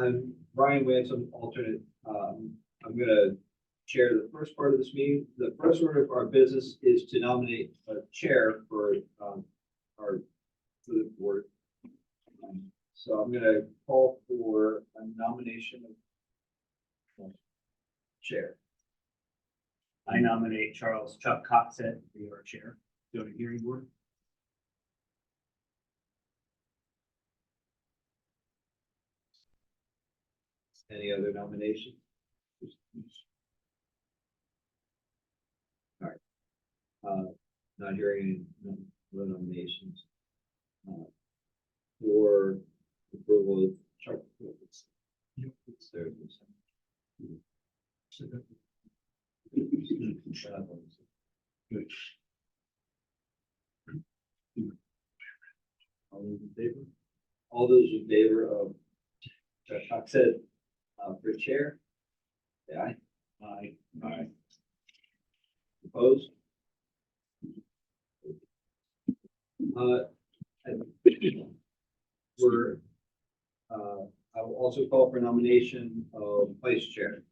I'm Brian Wansom, alternate. I'm gonna chair the first part of this meeting. The first order of our business is to nominate a chair for the board. So I'm gonna call for a nomination of chair. I nominate Chuck Coxett to be our chair, zoning hearing board. Any other nominations? All right. Not hearing any other nominations. For approval of Chuck. All those in favor? All those in favor of Chuck Coxett for chair? Say aye. Aye. Aye. Opposed? And I will also call for nomination of vice chair.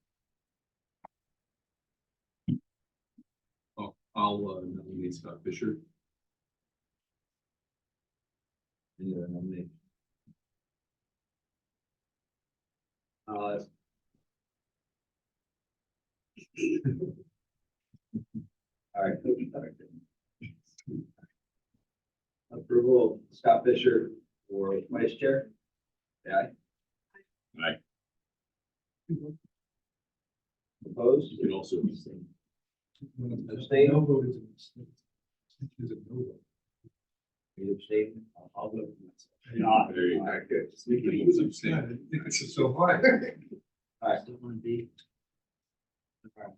I'll nominate Scott Fisher. Any other nomination? All right. Approval of Scott Fisher for vice chair. Say aye. Aye. Opposed? You can also abstain. Abstain? No vote is an abstain. Is a no vote. You abstain? I'll vote. Not. There you All go. right, good. He was abstaining. I didn't think this is so hard. All right. Still want to be. All right.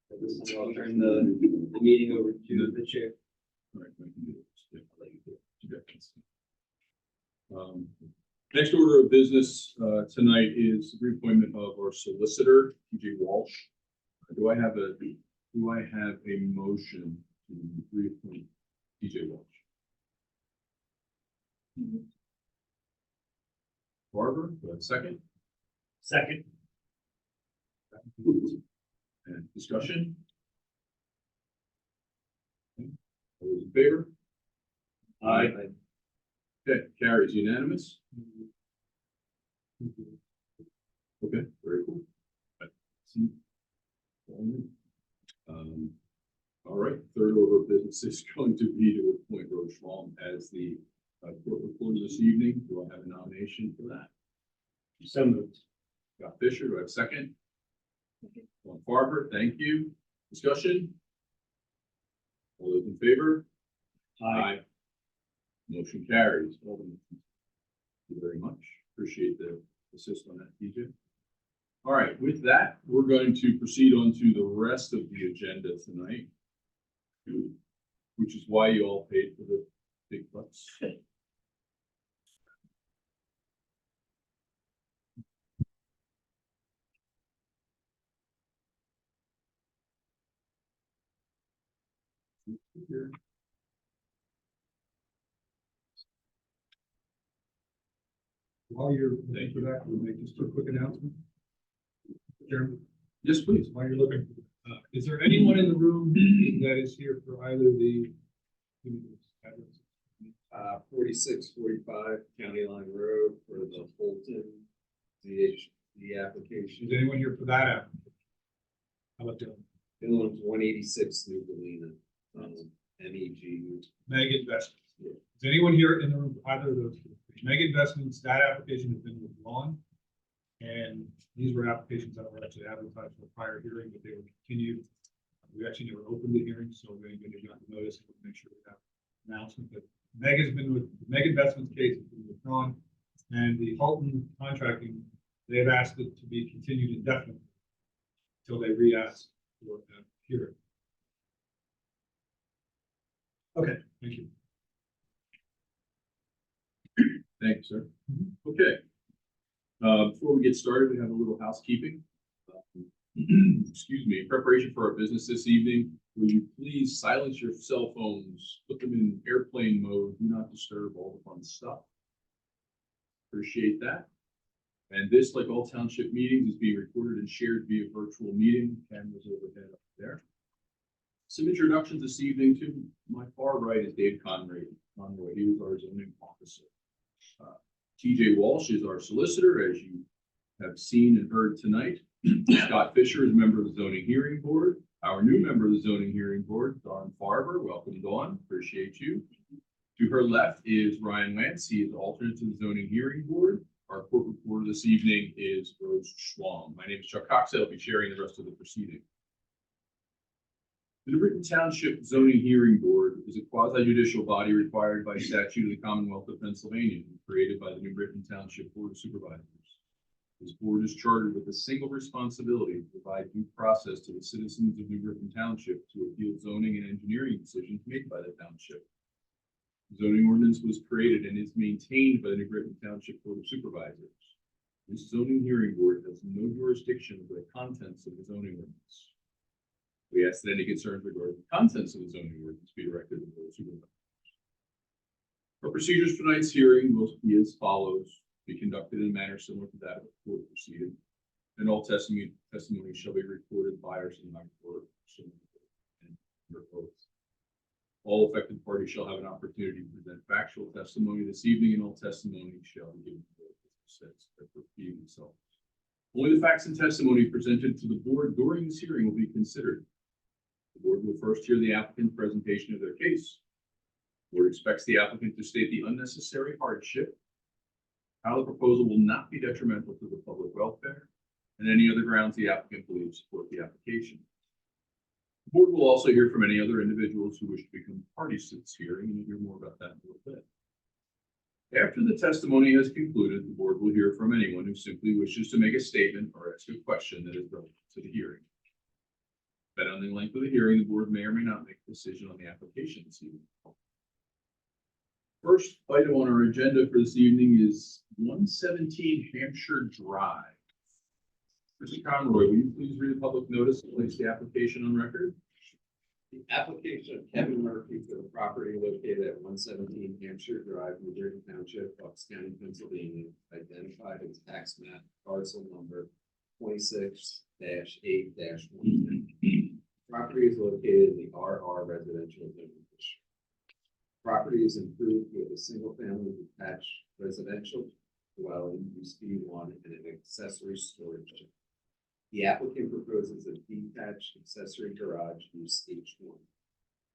So this is, I'll turn the meeting over to the chair. All right, I can do it. Yeah, I'll let you do it. Next order of business tonight is the reappointment of our solicitor, TJ Walsh. Do I have a motion to reappoint TJ Walsh? Barbara, do I have a second? Second. And discussion? All those in favor? Aye. Okay, carries unanimous. Okay, very cool. All right, third order of business is going to be to appoint Rose Schwalm as the court reporter this evening. Do I have a nomination for that? So moved. Scott Fisher, do I have a second? Ron Farber, thank you. Discussion? All those in favor? Aye. Motion carries. Well, thank you very much. Appreciate the assist on that, TJ. All right, with that, we're going to proceed on to the rest of the agenda tonight, which is why you all paid for the big bucks. While you're looking for that, we'll make just a quick announcement. Chairman, Yes, please. while you're looking, is there anyone in the room that is here for either the 4645 County Line Road for the Fulton DHD application. is anyone here for that application? How about the The other one's 186 New Galena, MEG. Meg Investments? Is anyone here in the room for either of those? Meg Investments, that application has been withdrawn. And these were applications that were actually advertised for a prior hearing, but they were continued. We actually never opened the hearing, so we're going to got the notice, we'll make sure we have an announcement that Meg has been with, Meg Investments case has been withdrawn. And the Halton contracting, they've asked it to be continued indefinitely until they re-ask for a hearing. Okay, thank you. Thank you, sir. Okay. Before we get started, we have a little housekeeping. Excuse me, in preparation for our business this evening, will you please silence your cell phones, put them in airplane mode, do not disturb, all the fun stuff. Appreciate that. And this, like all township meetings, is being recorded and shared via virtual meeting. Cameras overhead up there. Some introductions this evening. To my far right is Dave Conroy. He is our zoning officer. TJ Walsh is our solicitor, as you have seen and heard tonight. Scott Fisher is a member of the zoning hearing board. Our new member of the zoning hearing board, Dawn Farber. Welcome, Dawn. Appreciate you. To her left is Ryan Lance. He is alternate to the zoning hearing board. Our court reporter this evening is Rose Schwalm. My name is Chuck Cox. I'll be sharing the rest of the proceeding. The New Britain Township Zoning Hearing Board is a quasi-judicial body required by statute of the Commonwealth of Pennsylvania, and created by the New Britain Township Board of Supervisors. This board is chartered with a single responsibility to provide due process to the citizens of New Britain Township to appeal zoning and engineering decisions made by the township. The zoning ordinance was created and is maintained by the New Britain Township Board of Supervisors. This zoning hearing board has no jurisdiction over the contents of the zoning ordinance. We ask that any concerns regarding the contents of the zoning ordinance be directed to the Board of Supervisors. Our procedures for tonight's hearing will be as follows: be conducted in a manner similar to that of a court proceeding, and all testimony shall be recorded by or stenographer and your oath. All affected parties shall have an opportunity to present factual testimony this evening, and all testimony shall be given themselves. Only the facts and testimony presented to the board during this hearing will be considered. The board will first hear the applicant's presentation of their case. The board expects the applicant to state the unnecessary hardship, how the proposal will not be detrimental to the public welfare, and any other grounds the applicant believes support the application. The board will also hear from any other individuals who wish to become parties to this hearing, and you'll hear more about that in a little bit. After the testimony has concluded, the board will hear from anyone who simply wishes to make a statement or ask a question that is relevant to the hearing. Depending on the length of the hearing, the board may or may not make a decision on the application this evening. First item on our agenda for this evening is 117 Hampshire Drive. Mr. Conroy, will you please read the public notice and place the application on record? The application of Kevin Murphy for the property located at 117 Hampshire Drive, New Britain Township, Bucks County, Pennsylvania, identified as tax map parcel number 26-8-1. Property is located in the RR residential zoning district. Property is improved with a single-family detached residential dwelling, use B1, and an accessory storage shed. The applicant proposes a detached accessory garage, use H1.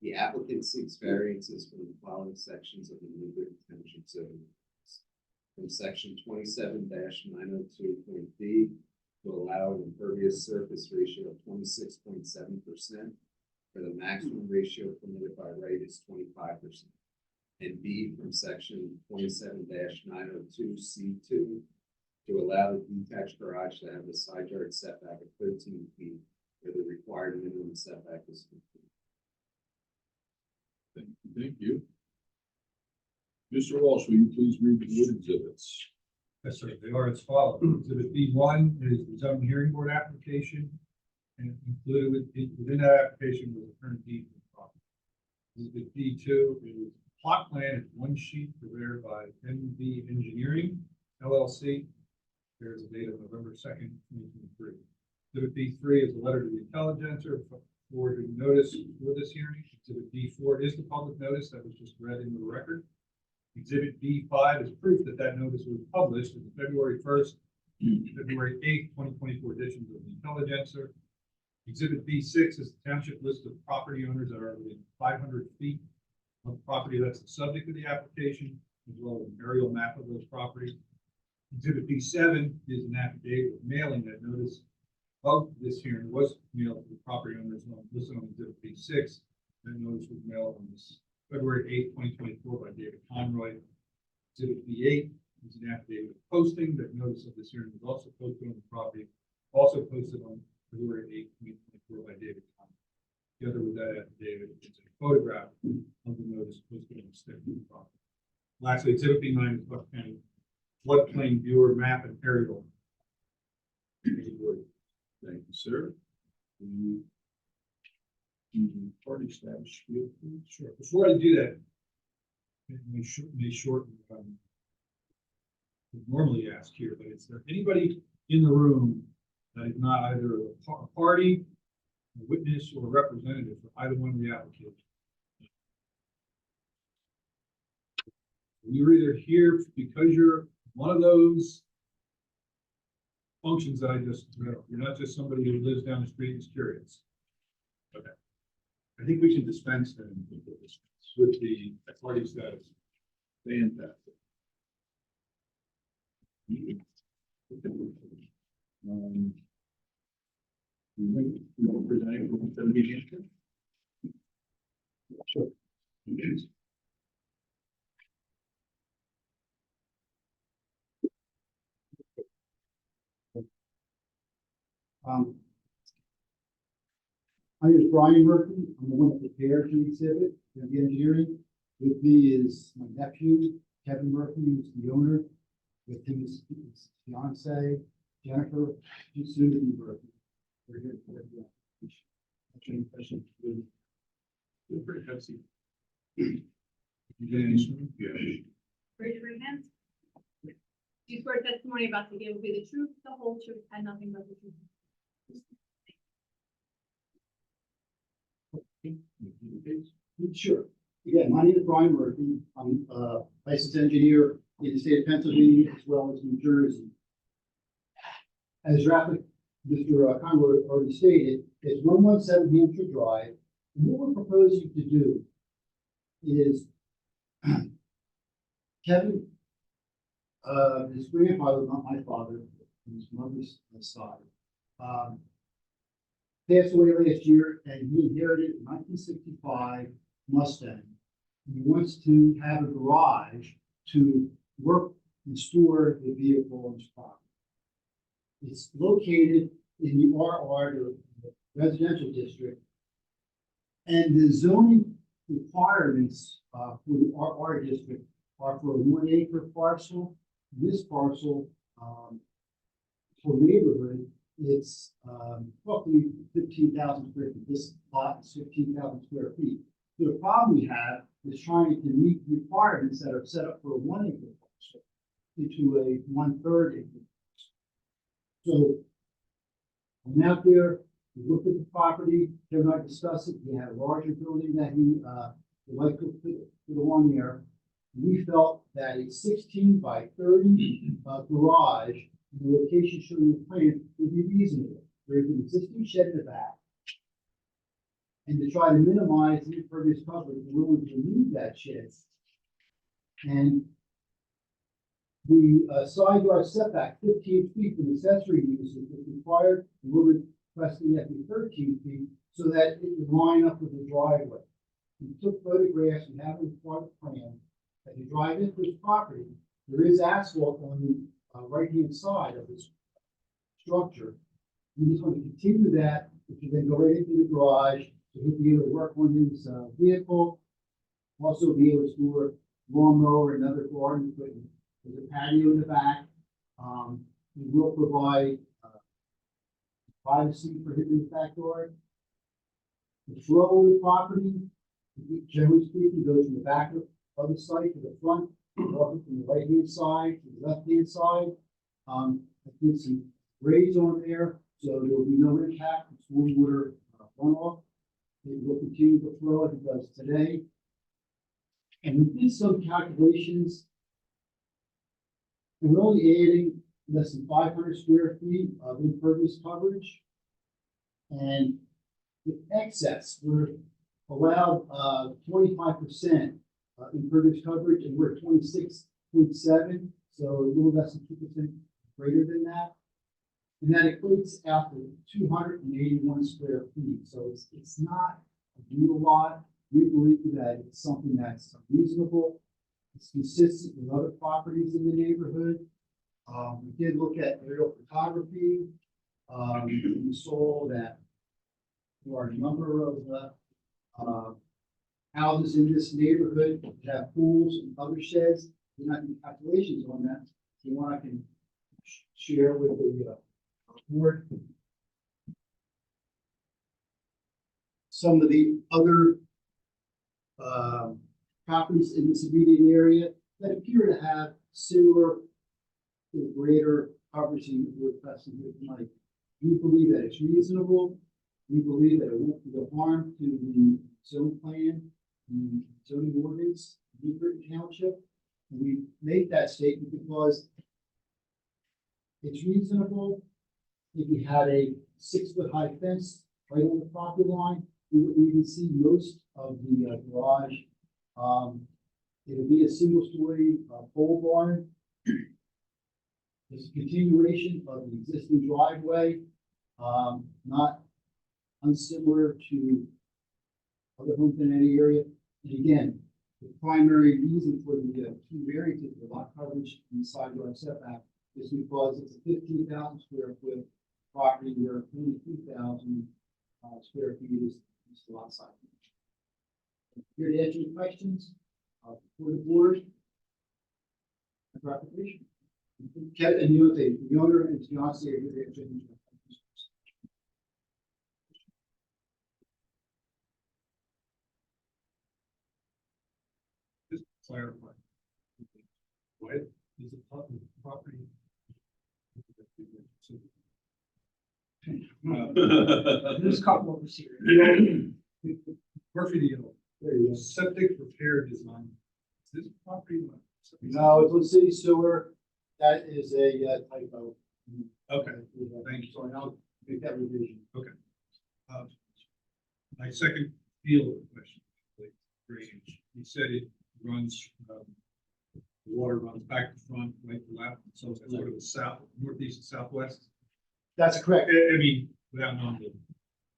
The applicant seeks variances from the following sections of the New Britain Township zoning ordinance. From section 27-902.b to allow an impervious surface ratio of 26.7%, where the maximum ratio permitted by right is 25%. And B from section 27-902C2 to allow the detached garage to have a side yard setback of 13 feet, where the required minimum setback is 15. Thank you. Mr. Walsh, will you please read the board exhibits? Yes, sir. They are as follows. Exhibit B1 is the zoning hearing board application, and included within that application was a current deed for the property. Exhibit B2 is plot plan in one sheet prepared by MB Engineering LLC. There's a date of November 2nd, 2023. Exhibit B3 is a letter to the intelligencer for the notice for this hearing. Exhibit B4 is the public notice that was just read into the record. Exhibit B5 is proof that that notice was published in the February 1st, February 8th, 2024 editions of the intelligencer. Exhibit B6 is the township list of property owners that are within 500 feet of property that's the subject of the application, as well as an aerial map of those properties. Exhibit B7 is an affidavit of mailing that notice of this hearing was mailed to the property owners listed on Exhibit B6. That notice was mailed on this February 8th, 2024 by David Conroy. Exhibit B8 is an affidavit of posting that notice of this hearing was also posted on the property, also posted on February 8th, 2024 by David Conroy. Together with that affidavit, it's a photograph of the notice posted on the stick of the property. Lastly, Exhibit B9 is Bucks County floodplain viewer map and aerial. Thank you, sir. Party status field, please. Sure. Before I do that, it may shorten the would normally ask here, but is there anybody in the room that is not either a party, a witness, or a representative for either one of the applications? You're either here because you're one of those functions that I just read. You're not just somebody who lives down the street and is curious. Okay. I think we can dispense then with the party status. Fantastic. You want to present from 17 Hampshire? Sure. My name is Brian Murphy. I'm the one that prepared the exhibit, the engineering. With me is my nephew, Kevin Murphy, who's the owner. With him is his fiance, Jennifer, who's soon to be Murphy. We're here for the application. Any questions? Feel free to have a seat. Yeah. Raise your right hand. Do you swear testimony about to give will be the truth, the whole truth, and nothing but the truth? Sure. Again, my name is Brian Murphy. I'm a licensed engineer in the state of Pennsylvania as well as New Jersey. As Mr. Conroy already stated, it's 117 Hampshire Drive. And what we're proposing to do is Kevin, his grandfather, not my father, his mother's side, passed away last year, and he inherited a 1965 Mustang. He wants to have a garage to work and store the vehicle on his property. It's located in the RR, the residential district, and the zoning requirements for the RR district are for a 1 acre parcel. This parcel for neighborhood, it's roughly 15,000 square feet. This lot is 15,000 square feet. The problem we have is trying to meet requirements that are set up for a 1 acre parcel into a 1/3 acre. So I'm out there, we looked at the property, Kevin and I discussed it. He had a larger building that he would like to put along there. We felt that a 16 by 30 garage, the location shown in the plan, would be reasonable. There's an existing shed in the back. And to try to minimize the impervious coverage, we're willing to remove that shed. And the side yard setback, 15 feet from accessory uses is required. We're requesting that be 13 feet so that it would line up with the driveway. We took photographs and have a plot plan. As you drive into this property, there is asphalt on the right-hand side of this structure. We just want to continue that, which will then go right into the garage, so he'll be able to work on his vehicle. Also be able to store lawnmower and other garden equipment. There's a patio in the back. We will provide privacy for him in the backyard. The flow of the property, generally speaking, goes from the back of the site to the front, from the right-hand side to the left-hand side. I did some grades on there, so there will be no impact from stormwater runoff. It will continue to flow as it does today. And we did some calculations. And we're only adding less than 500 square feet of impervious coverage. And the excess, we're allowed 25% impervious coverage, and we're at 26.7, so a little less than 2% greater than that. And that equates out to 281 square feet. So it's not a real lot. We believe that it's something that's reasonable. It's consistent with other properties in the neighborhood. We did look at aerial photography. We saw that there are a number of houses in this neighborhood that have pools and other sheds. We're not doing calculations on that. If you want, I can share with the board some of the other properties in this immediate area that appear to have similar the greater coverage in the requesting here tonight. We believe that it's reasonable. We believe that it won't do harm to the zone plan, the zoning ordinance, Newburgh Township. And we make that statement because it's reasonable. If we had a 6-foot high fence right on the property line, we would even see most of the garage. It'll be a single-story pole barn. It's a continuation of the existing driveway, not unsimilar to other homes in any area. And again, the primary reason for the two variances for lot coverage and side yard setback is because it's a 15,000 square foot property where 22,000 square feet is the lot size. Here to answer your questions for the board. For application. Kevin, and you know, the owner and fiance are here to answer any questions. Just clarify. What is the property? There's a couple of us here. Murphy, There you go. septic repair design. Is this property? No, it's on city sewer. That is a typo. Okay, thank you. So I'll make that revision. My second field question, like drainage. You said it runs, the water runs back to front, right to left, so it's sort of the south, northeast and southwest. That's correct. I mean, without knowing the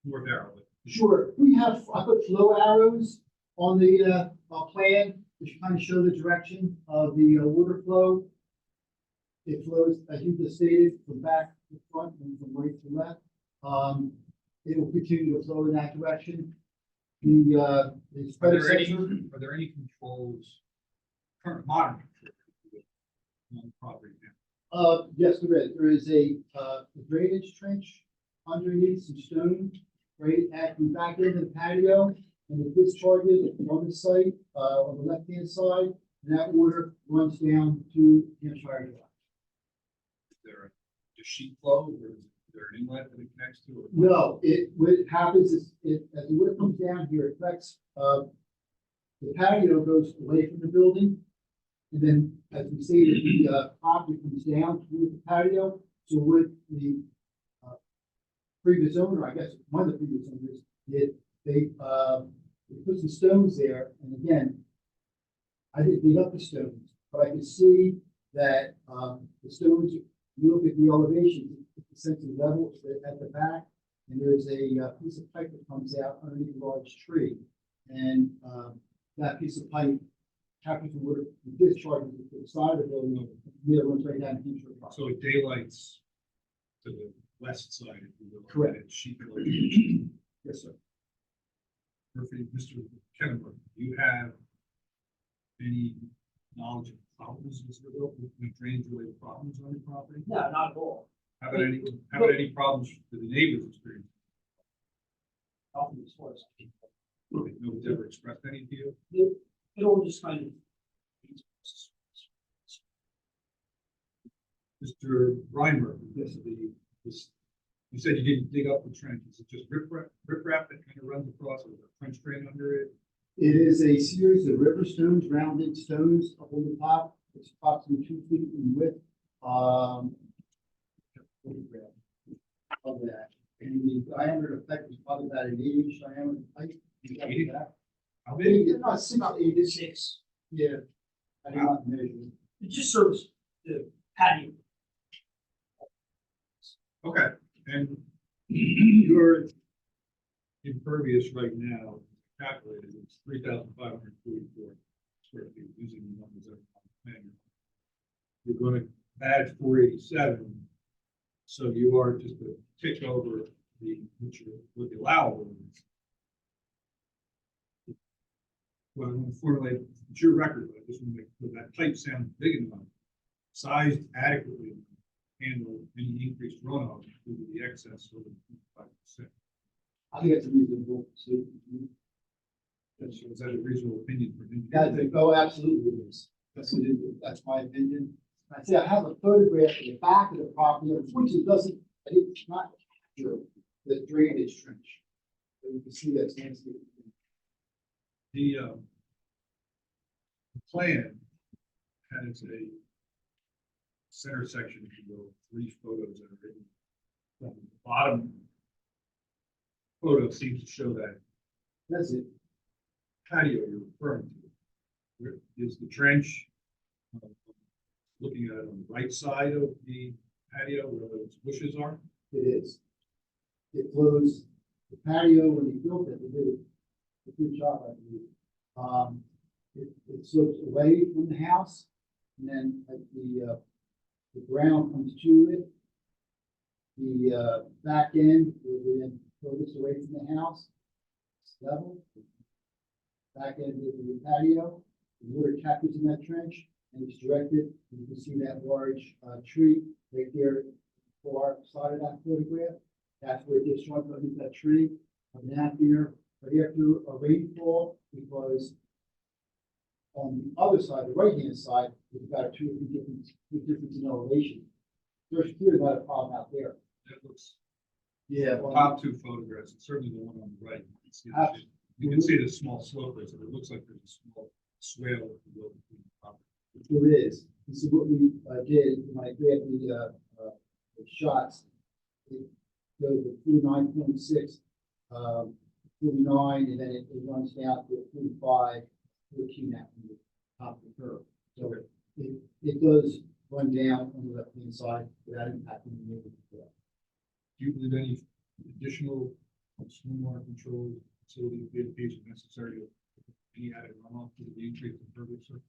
north arrow, but Sure, we have, I put flow arrows on the plan, which kind of show the direction of the water flow. It flows, as you just stated, from back to front and from right to left. It will continue to flow in that direction. The are there any controls, current modern controls on the property now? Yes, there is. There is a drainage trench underneath some stone, right at the back end of the patio. And it discharges on the site, on the left-hand side, and that water runs down to Hampshire Drive. Is there a sheet flow or is there an inlet that it connects to? Or? No, what happens is, as the water comes down here, it affects, the patio goes away from the building. And then, as we see, the property comes down toward the patio, so with the previous owner, I guess, one of the previous owners, they put some stones there, and again, I didn't dig up the stones, but I could see that, the stones, you look at the elevation, it's essentially level at the back, and there's a piece of pipe that comes out underneath a large tree, and, that piece of pipe captures the water, discharges it to the side of the building, it runs right down into the property. So it daylights to the west side, if you will. Correct. and sheet flow. Yes, sir. Perfect. Mr. Kevin, do you have any knowledge of problems with drainage related problems on your property? No, not at all. How about any problems that the neighbors experience? Nothing as far as I can tell. Nobody's ever expressed any to you? It all just kind of. Mr. Reimer, you said you didn't dig up the trench. Is it just riprap that kind of runs across with a French drain under it? It is a series of river stones, rounded stones up on the top. It's approximately 2 feet in width. Of that. And the diameter effect is probably about an 8-inch diameter pipe. Eight? How Maybe big? it's not 6 to 8 inches. Yeah. I did not measure. It just serves the patio. Okay, and your impervious right now, calculated, it's 3,544 square feet, using the numbers that are on the plan. You're gonna add 487, so you are just a tick over what the allowable is. Well, I'm gonna formulate, it's your record, but I just want to make sure that pipe sounds big enough, sized adequately, to handle any increased runoff due to the excess of 5%. I think that's a reasonable. Is that a reasonable opinion for him? Oh, absolutely it is. That's my opinion. I say I have a photograph of the back of the property, unfortunately, it doesn't, it's not capture the drainage trench. But you can see that's landscape. The plan has a center section, if you will, 3 photos that are written. The bottom photo seems to show that That's it. patio you're referring to. Where is the trench? Looking at it on the right side of the patio where those bushes are. It is. It flows, the patio, when they built it, they did a good job, I believe. It slopes away from the house, and then at the ground comes to it. The back end is then furthest away from the house. It's level. Back end is the patio, the water captures in that trench, and it's directed. You can see that large tree right there, far side of that photograph. That's where it gets struck underneath that tree. And out there, right after a rainfall, because on the other side, the right-hand side, we've got a two difference in elevation. There's clearly not a problem out there. That looks, Yeah. the top 2 photographs, and certainly the one on the right. You can see the small slope there, so it looks like there's a small swale if you will, between the property. There is. This is what we did when I grabbed the shots. It goes to 49.6, 49, and then it runs down to 45, 14 at the top of the curve. So it does run down on the left-hand side without impacting the neighborhood. Do you believe any additional stormwater control facility beautification necessary to any added runoff to the increase in impervious surface?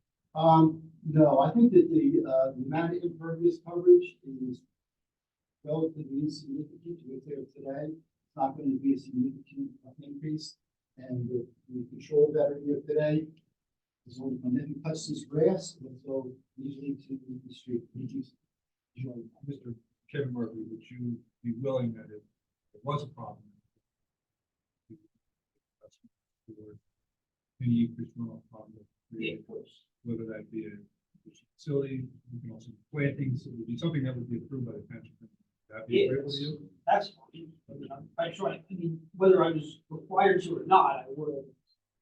No, I think that the amount of impervious coverage is relatively insignificant to what's there today. It's not going to be a significant increase, and the control that are here today is only when it cuts this grass, and so usually to the street. Mr. Kevin Murphy, would you be willing that if there was a problem, any increased runoff problem, Of course. whether that be a facility, we can also plantings, it would be something that would be approved by the township. Would that be agreeable to you? That's fine. I try, I mean, whether I was required to or not, I would have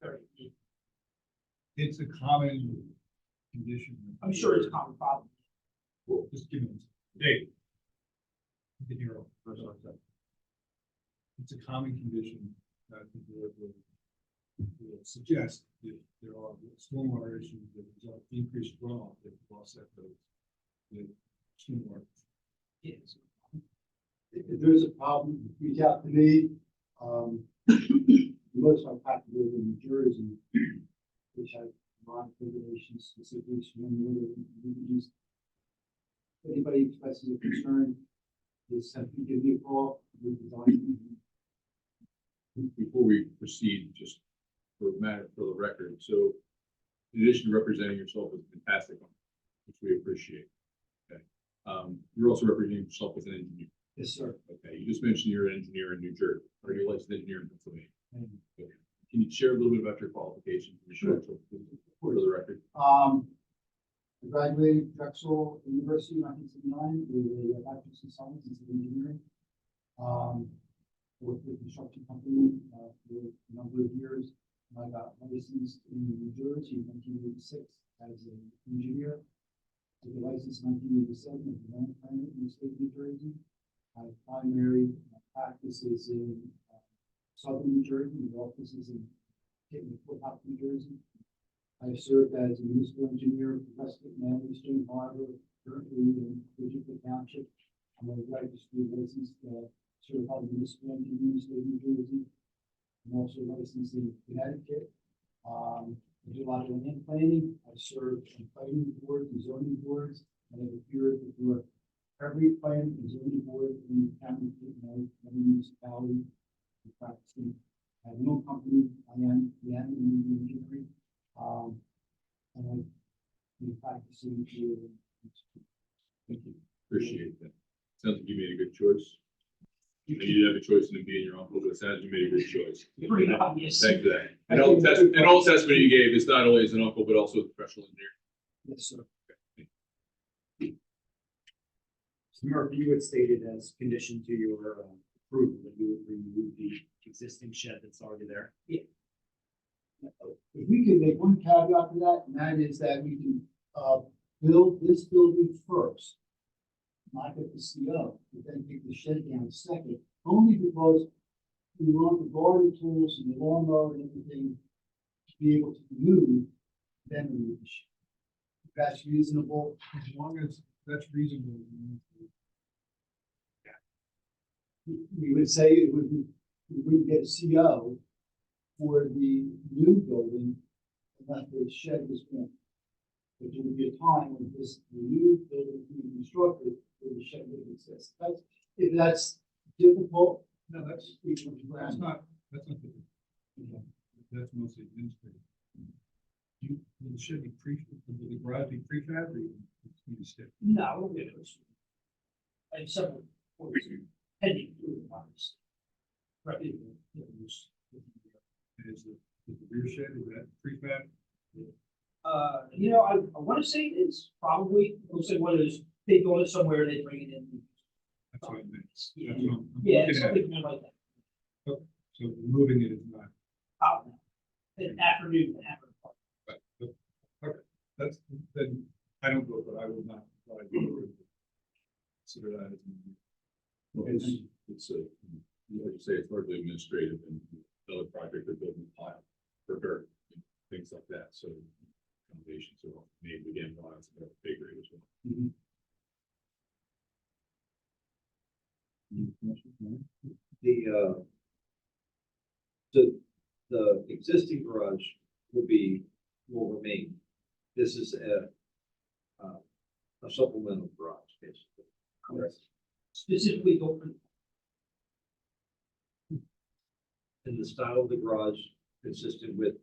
very, It's a common condition. I'm sure it's a common problem. Well, just give me, Dave. You can hear first on that. It's a common condition that the board will suggest if there are stormwater issues that result in increased runoff, that will offset those with stormwater. Yes. If there's a problem, reach out to me. Most of my practice is in New Jersey, which has a lot of regulations specifically stormwater use. If anybody expresses a concern, just simply give me a call. We design. Before we proceed, just for the record, so in addition to representing yourself as a fantastic, which we appreciate. Okay, you're also representing yourself as an engineer. Yes, sir. Okay, you just mentioned you're an engineer in New Jersey, or you're a licensed engineer in Pennsylvania. Okay. Can you share a little bit about your qualifications? Sure. For the record. I graduated Drexel University in 1979 with a bachelor's in science and civil engineering. Worked with a construction company for a number of years. I got licensed in New Jersey in 1986 as an engineer. Took a license in 1987 as a land planner in the state of New Jersey. My primary practices in southern New Jersey, with offices in Fort Hop, New Jersey. I served as a municipal engineer for Westwood, Manly, Stone Harbor, currently in Bridgeport Township. I'm a registered licensed certified municipal engineer in the state of New Jersey. I'm also licensed in Connecticut. I do a lot of land planning. I serve on planning boards and zoning boards, and I've appeared before every planning and zoning board in the county, every municipality. I'm practicing. I have no company. I am in engineering. And I've been practicing here. Thank you. Appreciate that. Sounds like you made a good choice. You didn't have a choice in being your uncle, but it sounds like you made a good choice. Pretty obvious. Thank you for that. And all the testimony you gave is not only as an uncle, but also as a professional engineer. Yes, sir. Okay. Murphy, you had stated as condition to your approval that you would remove the existing shed that's already there. If we could make one caveat to that, and that is that we can, build this building first. Not get the CO, but then take the shed down second, only because we want the garden tools and the lawnmower and everything to be able to move, then move the shed. If that's reasonable. As long as that's reasonable. We would say it would be, we wouldn't get a CO for the new building unless the shed was in. But there would be a time when this, the new building being constructed, where the shed would exist. That's, if that's difficult, No, that's, we can that's grant. not, that's not, that's mostly administrative. You, will the shed be will the garage be prefab or you need to stick? No, we'll get it. I have several orders pending through the office. Right. Is the rear shed, is that prefab? You know, I want to say it's probably, we'll say one of those, they go it somewhere, they bring it in. That's what I meant. Yeah, That's what I'm yeah, looking it's at. something like that. So removing it is not, Oh, no. An afternoon, okay, that's, then I don't vote, but I will not. Consider that as. Well, it's like you say, it's largely administrative and other project they're building a pile for dirt, things like that, so foundations are all made again, while it's about bigger as well. The existing garage will remain. This is a supplemental garage, basically. Correct. specifically open. And the style of the garage consistent with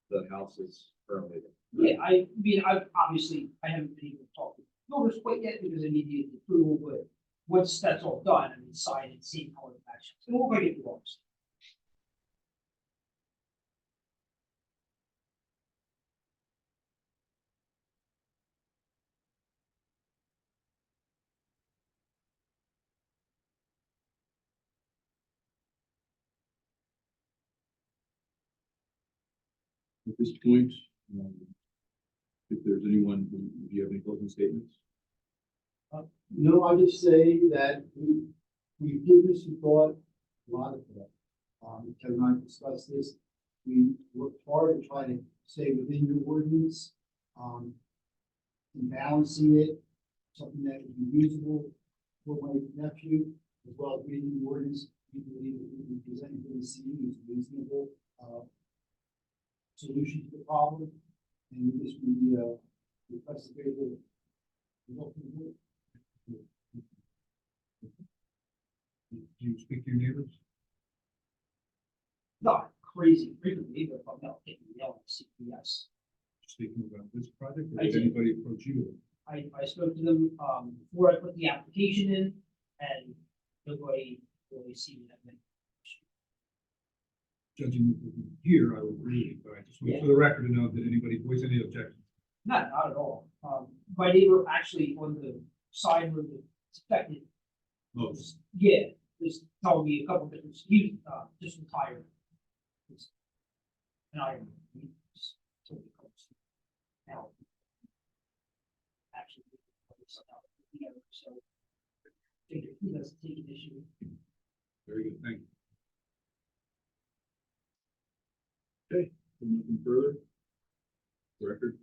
the houses currently there. Yeah, I mean, I haven't been able to talk to builders quite yet because I need the approval, but once that's all done, I mean, sign and see how it matches. It won't make it worse. At this point, if there's anyone, do you have any closing statements? No, I just say that we've given some thought, a lot of thought. Kevin and I discussed this. We worked hard to try to stay within your ordinance, and balancing it, something that would be reasonable for my nephew, as well as reading the ordinance. We believe that we can present to the city as a reasonable, solution to the problem. And this we, request a favorable result from the board. Do you speak to your neighbors? Not crazy frequently, but if I'm not getting yelled at CPS. Speaking about this project, or I did did. anybody approach you? I spoke to them, before I put the application in, and nobody really seemed that many. Judging from here, I would agree, but I just want for the record to know that anybody voice any objections. Not at all. My neighbor actually on the side where it's affected, Most. yeah, was telling me a couple different, he, just retired. And I just totally close. Now. Actually. Together, so. Figure he doesn't take an issue. Very good, thank you. Nothing further? Record?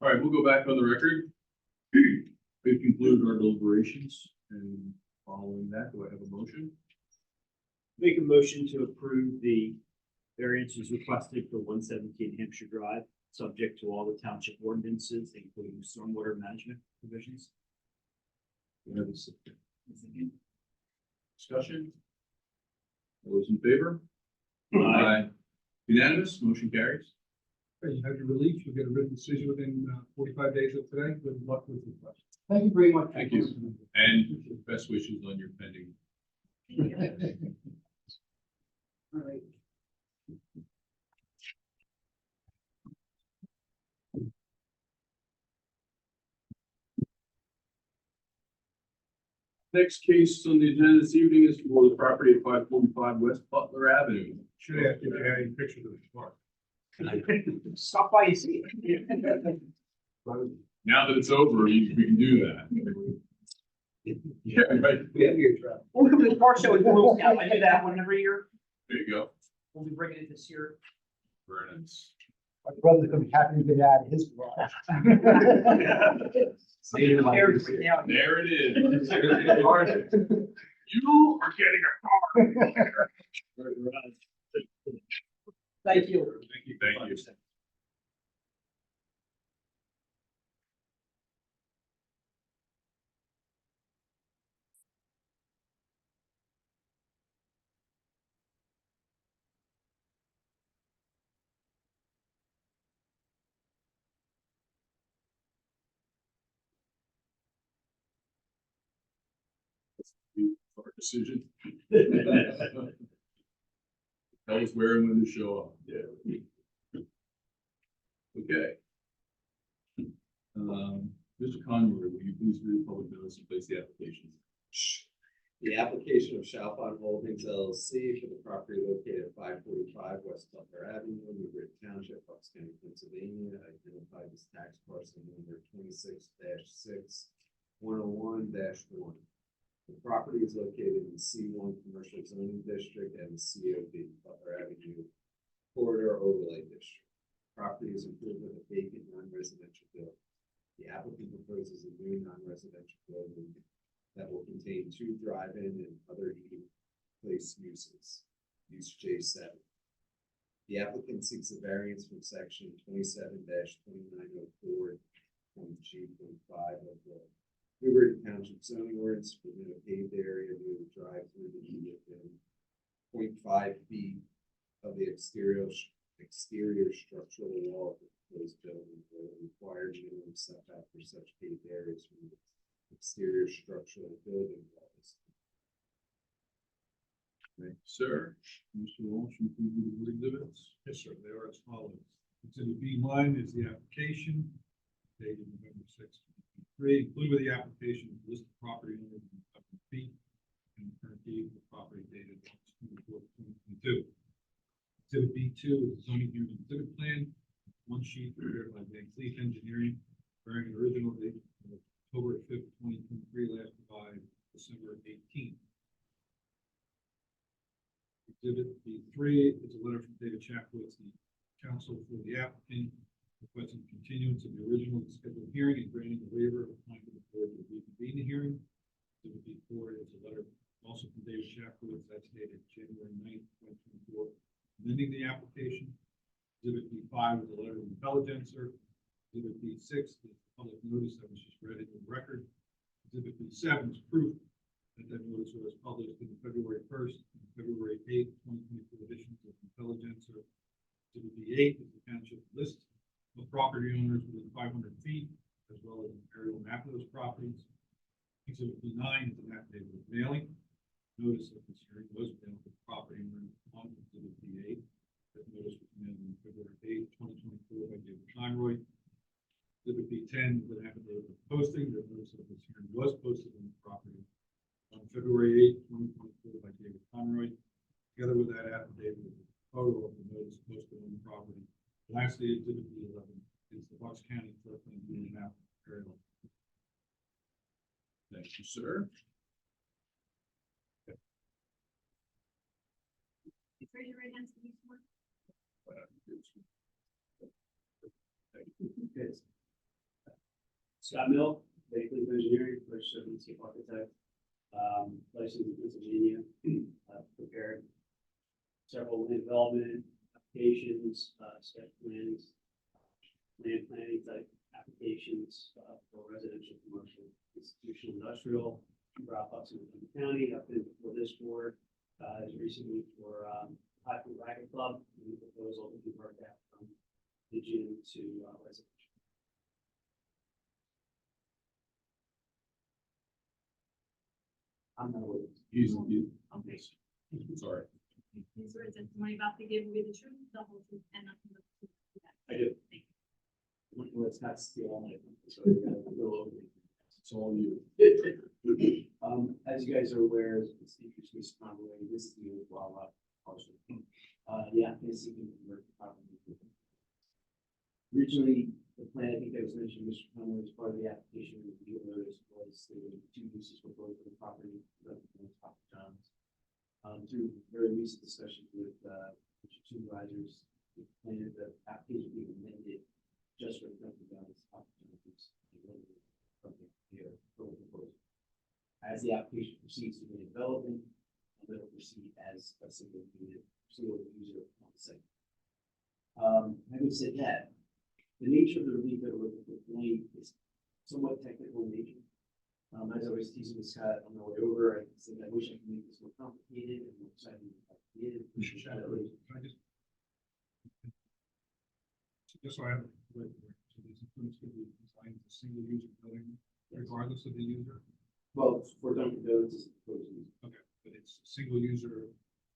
All right, we'll go back on the record. We've concluded our deliberations, and following that, do I have a motion? Make a motion to approve the variances requested for 117 Hampshire Drive, subject to all the township ordinances, including stormwater management provisions. Do I have a second? Discussion? All those in favor? Aye. Unanimous, motion carries. Okay, you have your relief, you'll get a written decision within 45 days of today. Good luck with the question. Thank you very much. Thank you. And best wishes on your pending. All right. Next case on the agenda this evening is for the property at 545 West Butler Avenue. Should ask if you had any pictures of the park. Stop by and see it. Now that it's over, we can do that. Yeah, right. We have your truck. We'll come to the car show in Girl Scout. I do that one every year. There you go. We'll be bringing it this year. Very nice. My brother's gonna be happy to get out of his garage. There now. There it is. You are getting a car. Thank you. Thank you. Thank you. Our decision. Tell us where and when to show up. Yeah. Okay. Mr. Conroy, will you please read the public notice and place the application? The application of Chalfont Holdings LLC for the property located at 545 West Butler Avenue, Newbury Township, Bucks County, Pennsylvania, identified as tax parcel number 26-6-101-1. The property is located in C1 Commercial Zoning District and the COD, Butler Avenue Corridor Overlay District. Property is improved with a vacant non-residential building. The applicant proposes a new non-residential building that will contain 2 drive-in and other eating place uses. Use J7. The applicant seeks a variance from section 27-2904.G.5 of the Newbury Township zoning ordinance to permit a paved area near the drive-through to be within 0.5 feet of the exterior structural wall of the proposed building, where the required minimum setback for such paved areas from the exterior structural building walls. Thank you, sir. Mr. Walsh, you can do the board exhibits. Yes, sir, they are as follows. Exhibit B1 is the application dated November 6th, 2023. Included with the application is a list of property owners and covered feet and the current deed of the property dated August 24th, 2022. Exhibit B2 is the zoning hearing exhibit plan. One sheet prepared by Van Cleef Engineering, bearing an original date of October 5th, 2023, lasted by December 18th. Exhibit B3 is a letter from David Chapwitz, the counsel for the applicant, requesting continuance of the original scheduled hearing and granting a waiver of time for the board to reconvene the hearing. Exhibit B4 is a letter also from David Chapwitz, that's dated January 9th, 2024, amending the application. Exhibit B5 is a letter from Intelligencer. Exhibit B6 is the public notice that was just read into the record. Exhibit B7 is proof that that notice was published in the February 1st and February 8th, 2024 editions of Intelligencer. Exhibit B8 is the township list of property owners within 500 feet, as well as an aerial map of those properties. Exhibit B9 is an affidavit of mailing. Notice of this hearing was mailed to the property owner on Exhibit B8. That notice was mailed on February 8th, 2024 by David Conroy. Exhibit B10 is an affidavit of posting. The notice of this hearing was posted on the property on February 8th, 2024 by David Conroy. Together with that affidavit is a photo of the notice posted on the property. Lastly, Exhibit B11 is the Bucks County floodplain unit map aerial. Thank you, sir. Raise your right hand, please. Good. Scott Mill, Bakley Engineering, registered landscape architect, licensed in Pennsylvania, prepared several land development applications, sketch plans, land planning type applications, for residential, commercial, institutional, industrial, throughout Hudson County. I've been before this board, as recently for, High Point Racket Club, and the proposal to convert that from the gym to, residential. I'm not aware. Okay. Sorry. You swear the testimony about to give will be the truth, the whole truth, and nothing but the truth. I do. Thank you. Well, it's not still all night, so we gotta go over it. It's all you. As you guys are aware, it's Smith Conway, this is the old Wawa parcel. Yeah, this is the convert the property. Originally, the plan, I think that was mentioned, Mr. Conway, as part of the application review notice was there were two uses proposed for the property, Papa John's. Through very recent discussions with, supervisors, the plan, the application being amended just for the Papa John's opportunities. As the application proceeds to the development, it'll proceed as a single unit, single user on the site. Having said that, the nature of the relief that we're looking for is somewhat technical in nature. As I was teasing with Scott on the way over, I said, I wish I could make this more complicated and more exciting than complicated. Can I just so I have, so these improvements could be designed as a single user building regardless of the user? Well, for Dunkin' Donuts, it's proposed use. Okay, but it's a single user,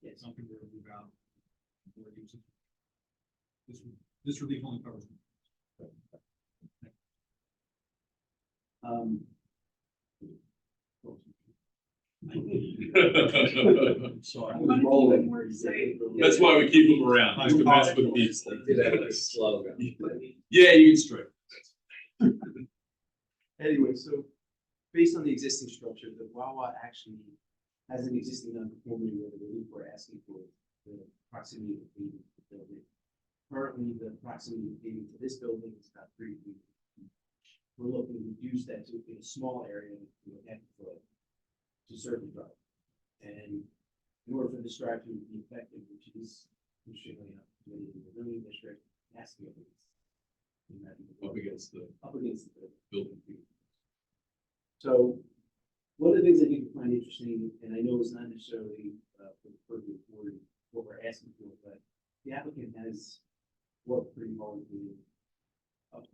Yes. something we're gonna move out. More users. This relief only covers. Sorry. That's why we keep them around, just to mess with people. Did that as a slogan. Yeah, you can strike. Anyway, so based on the existing structure, the Wawa actually has an existing non-conformity where the relief we're asking for the proximity of the pavement to the building. Currently, the proximity of the pavement to this building is about 3 feet. We're looking to reduce that to a small area, half a foot, to serve the drive. And in order for this drive to be effective, which is extremely up to the building district, it has to be Up against the up against the building. building. So, one of the things I think you find interesting, and I know it's not necessarily for the purview of the board, what we're asking for, but the applicant has worked pretty hard with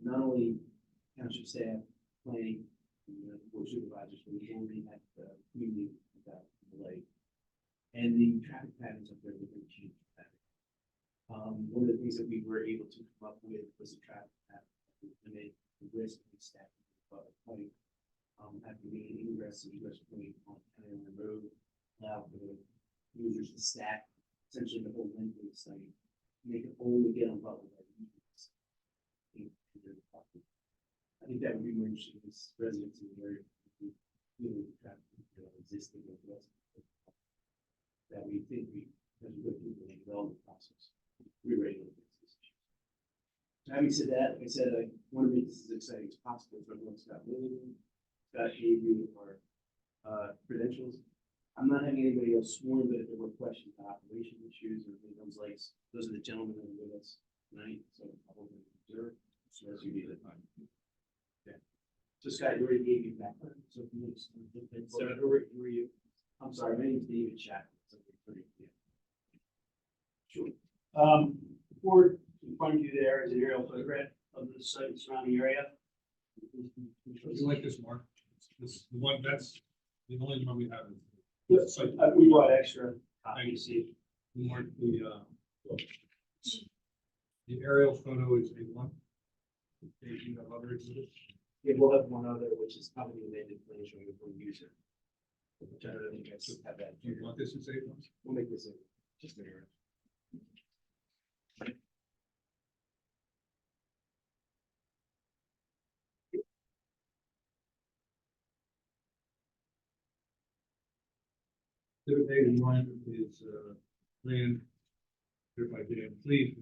not only township staff, planning, and board supervisors, but we've already had community about the lake. And the traffic patterns up there, we're going to change that. One of the things that we were able to come up with was a traffic pattern that would limit the risk of staff point. Having the ingress and egress point on County Line Road, allow for the users to stack essentially the whole length of the site. They can only get on level by users. I think that would be more interesting as residents in the area. Dealing with traffic, existing and what's that we think we, as we go through the development process, we're ready to fix this issue. Having said that, like I said, I want to make this as exciting as possible for everyone. Scott Williams, Scott gave you our credentials. I'm not having anybody else sworn, but if there were questions about operation issues or things like, those are the gentlemen that are with us tonight, so I will observe. So as you need it. Okay. So Scott, you already gave me background, so if you want to. So who are you? I'm sorry, my name is David Chapman. Sure. Board in front of you there is an aerial photograph of the site and surrounding area. You like this, Mark? This, the one, that's the only one we have. Yes, we brought extra copies. See, Mark, the aerial photo is a one. You have other exhibits? yeah, we'll have one other, which is probably the amended plan showing the full user. Which I don't think I should have that. Do you want this as a one? We'll make this just an area. Exhibit A and one is, land, here by Dan, please.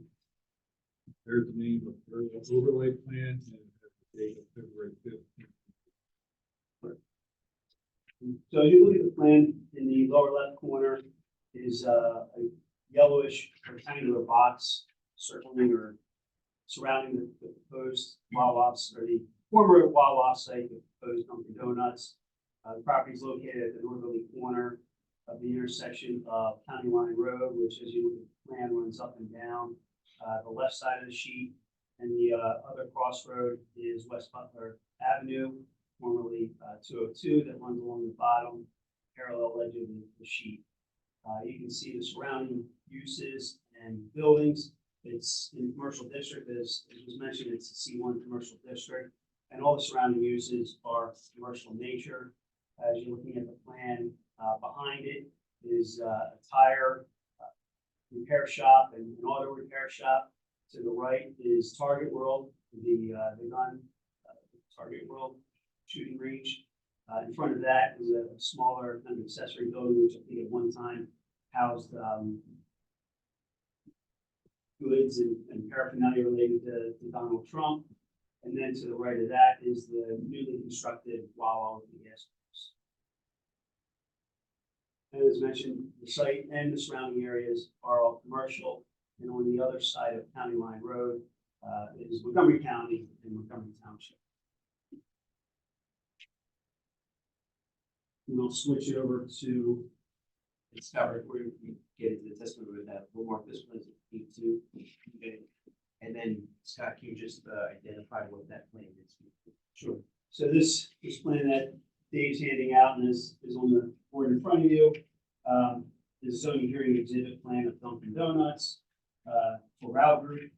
There's the name of the overlay plan and the date of February 5th. So you look at the plan in the lower left corner is a yellowish rectangular box circling or surrounding the proposed Wawa's or the former Wawa site, the proposed Dunkin' Donuts. The property is located at the northerly corner of the intersection of County Line Road, which as you look at the plan runs up and down the left side of the sheet. And the other crossroad is West Butler Avenue, formerly 202, that runs along the bottom parallel edge of the sheet. You can see the surrounding uses and buildings. It's in the commercial district, as was mentioned, it's a C1 commercial district, and all the surrounding uses are commercial in nature. As you're looking at the plan, behind it is a tire repair shop and an auto repair shop. To the right is Target World, the gun Target World shooting range. In front of that is a smaller kind of accessory building, which I think at one time housed goods and paraphernalia related to Donald Trump. And then to the right of that is the newly constructed Wawa with the gas pumps. And as mentioned, the site and the surrounding areas are all commercial. And on the other side of County Line Road is Montgomery County and Montgomery Township. And we'll switch it over to Scott, before we get into the testimony with that, we'll mark this plan as P2. Okay. And then Scott, can you just identify what that plan is? Sure. So this plan that Dave's handing out and is on the board in front of you. Is a zoning hearing exhibit plan of Dunkin' Donuts for Route Group.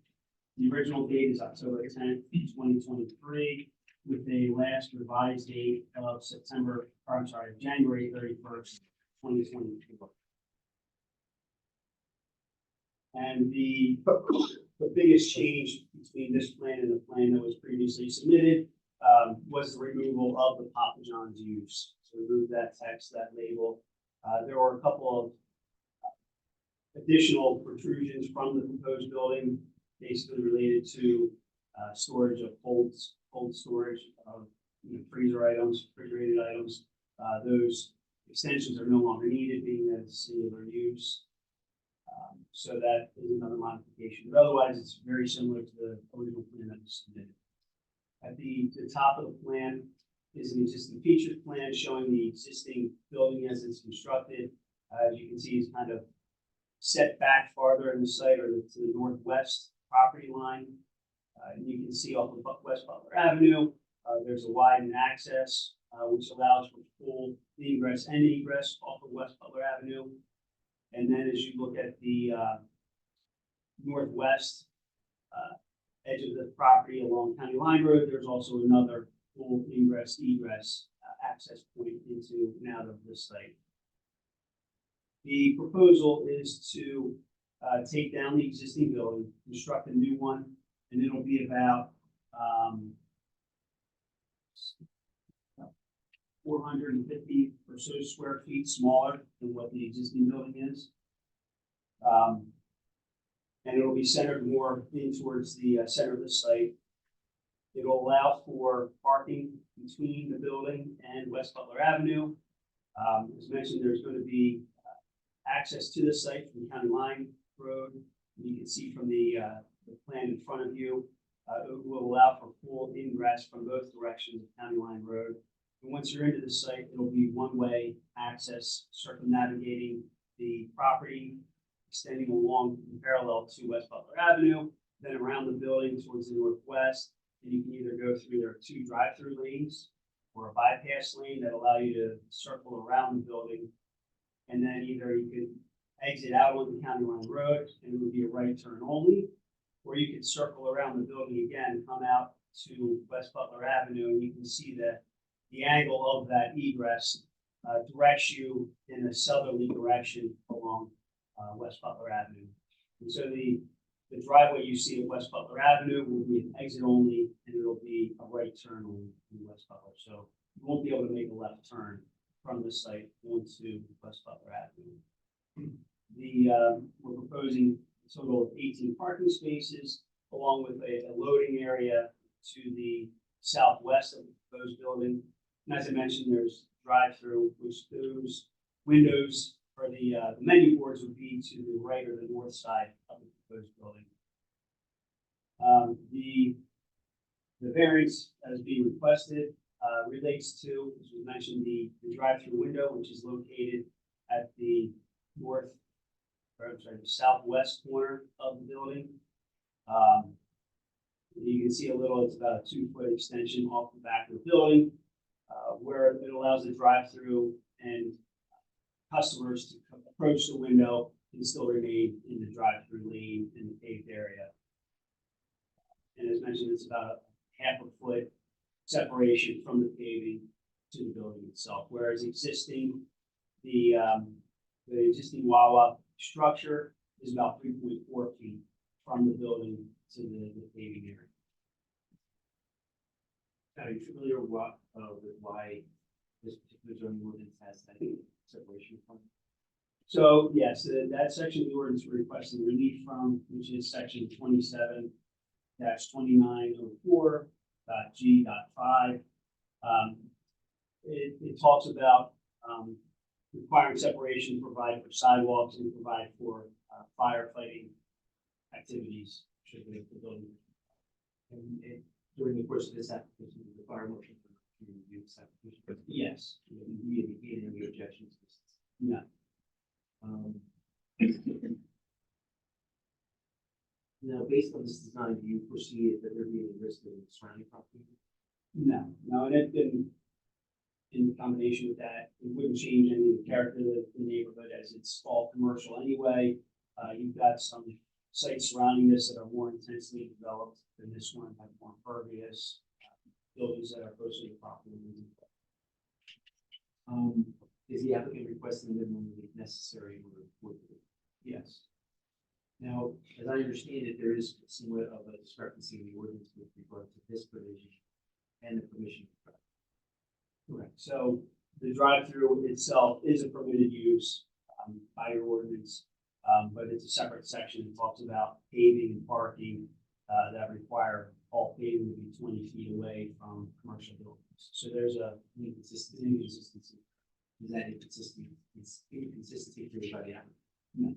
The original date is October 10th, 2023, with a last revised date of January 31st, 2024. And the biggest change between this plan and the plan that was previously submitted was the removal of the Papa John's use. So remove that text, that label. There were a couple of additional protrusions from the proposed building, basically related to storage of cold storage of freezer items, refrigerated items. Those extensions are no longer needed, being that it's singular use. So that is another modification. But otherwise, it's very similar to the original plan that was submitted. At the top of the plan is an existing features plan showing the existing building as it's constructed. As you can see, it's kind of set back farther in the site or to the northwest property line. And you can see off of West Butler Avenue, there's a widened access, which allows for full ingress and egress off of West Butler Avenue. And then as you look at the northwest edge of the property along County Line Road, there's also another full ingress egress access point into and out of this site. The proposal is to take down the existing building, construct a new one, and it'll be about 450 or so square feet smaller than what the existing building is. And it'll be centered more in towards the center of the site. It'll allow for parking between the building and West Butler Avenue. As mentioned, there's going to be access to the site from County Line Road. You can see from the plan in front of you, it will allow for full ingress from both directions of County Line Road. And once you're into the site, it'll be one-way access, circumnavigating the property, extending along in parallel to West Butler Avenue, then around the building towards the northwest. And you can either go through, there are two drive-through lanes or a bypass lane that allow you to circle around the building. And then either you could exit out on the County Line Road and it would be a right turn only, or you could circle around the building again, come out to West Butler Avenue, and you can see that the angle of that egress directs you in a southerly direction along West Butler Avenue. And so the driveway you see at West Butler Avenue will be an exit only, and it'll be a right turn only in West Butler. So you won't be able to make a left turn from the site onto West Butler Avenue. We're proposing a total of 18 parking spaces, along with a loading area to the southwest of the proposed building. And as I mentioned, there's drive-through, which those windows or the menu boards would be to the right or the north side of the proposed building. The variance that is being requested relates to, as we mentioned, the drive-through window, which is located at the the southwest corner of the building. You can see a little, it's about a 2-foot extension off the back of the building, where it allows the drive-through and customers to approach the window and still remain in the drive-through lane in the paved area. And as mentioned, it's about a half a foot separation from the paving to the building itself, whereas the existing Wawa structure is about 3.4 feet from the building to the paving area. Are you familiar with why this particular zoning ordinance has that separation from? So yes, that section of the ordinance we're requesting relief from, which is section 27-2904.G.5. It talks about requiring separation, provide for sidewalks, and provide for firefighting activities. Should the building. And during the course of this application, the fire motion to review this application. Yes. We indicated any objections. No. Now, based on this design, do you foresee that there being a risk of surrounding property? No, and it didn't, in combination with that, it wouldn't change any of the character of the neighborhood as it's all commercial anyway. You've got some sites surrounding this that are more intensely developed than this one, have more impervious buildings that are closer to the property. Is the applicant requesting the minimum relief necessary in order to? Yes. Now, as I understand it, there is somewhat of a discrepancy in the ordinance with regard to this provision and the permission. Correct. So the drive-through itself is a permitted use by your ordinance, but it's a separate section that talks about paving and parking that require all paving to be 20 feet away from commercial buildings. So there's a inconsistency. Is that inconsistent? It's inconsistency created by the applicant? No.